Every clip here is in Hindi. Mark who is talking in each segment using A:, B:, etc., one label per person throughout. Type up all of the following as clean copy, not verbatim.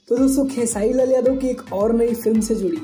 A: तो दोस्तों खेसारी लाल यादव की एक और नई फिल्म से जुड़ी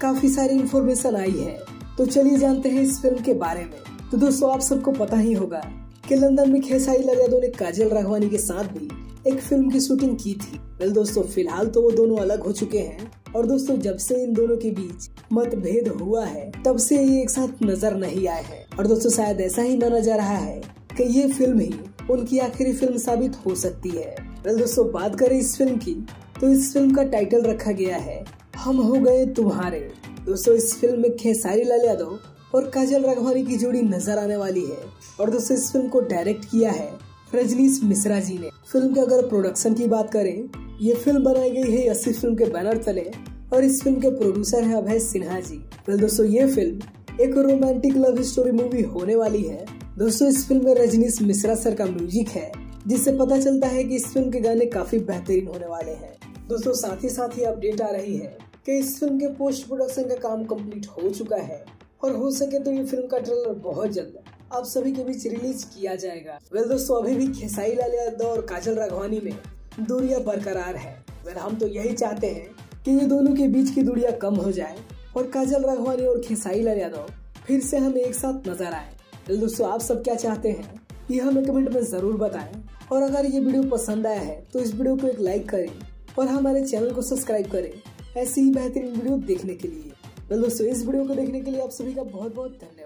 A: काफी सारी इंफॉर्मेशन आई है, तो चलिए जानते हैं इस फिल्म के बारे में। तो दोस्तों आप सबको पता ही होगा कि लंदन में खेसारी लाल यादव ने काजल राघवानी के साथ भी एक फिल्म की शूटिंग की थी। वेल दोस्तों फिलहाल तो वो दोनों अलग हो चुके हैं और दोस्तों जब से इन दोनों के बीच मतभेद हुआ है तब से ये एक साथ नजर नहीं आए हैं और दोस्तों शायद ऐसा ही माना जा रहा है कि ये फिल्म ही उनकी आखिरी फिल्म साबित हो सकती है। वेल दोस्तों बात करें इस फिल्म की तो इस फिल्म का टाइटल रखा गया है हम हो गए तुम्हारे। दोस्तों इस फिल्म में खेसारी लाल यादव और काजल राघवानी की जोड़ी नजर आने वाली है और दोस्तों इस फिल्म को डायरेक्ट किया है रजनीश मिश्रा जी ने। फिल्म के अगर प्रोडक्शन की बात करें, ये फिल्म बनाई गई है यसी फिल्म के बैनर तले और इस फिल्म के प्रोड्यूसर है अभय सिन्हा जी। वेल दोस्तों ये फिल्म एक रोमांटिक लव स्टोरी मूवी होने वाली है। दोस्तों इस फिल्म में रजनीश मिश्रा सर का म्यूजिक है, जिससे पता चलता है कि इस फिल्म के गाने काफी बेहतरीन होने वाले हैं। दोस्तों साथ ही अपडेट आ रही है कि इस फिल्म के पोस्ट प्रोडक्शन का काम कंप्लीट हो चुका है और हो सके तो ये फिल्म का ट्रेलर बहुत जल्द आप सभी के बीच रिलीज किया जाएगा। वेल दोस्तों अभी भी खेसारी लाल यादव और काजल राघवानी में दूरियां बरकरार है। वेल हम तो यही चाहते हैं कि ये दोनों के बीच की दूरियां कम हो जाए और काजल राघवानी और खेसारी लाल यादव फिर से हमें एक साथ नजर आए। वेल दोस्तों आप सब क्या चाहते हैं ये हमें कमेंट में जरूर बताएं और अगर ये वीडियो पसंद आया है तो इस वीडियो को एक लाइक करें और हमारे चैनल को सब्सक्राइब करें ऐसी ही बेहतरीन वीडियो देखने के लिए। वेल दोस्तों इस वीडियो को देखने के लिए आप सभी का बहुत बहुत धन्यवाद।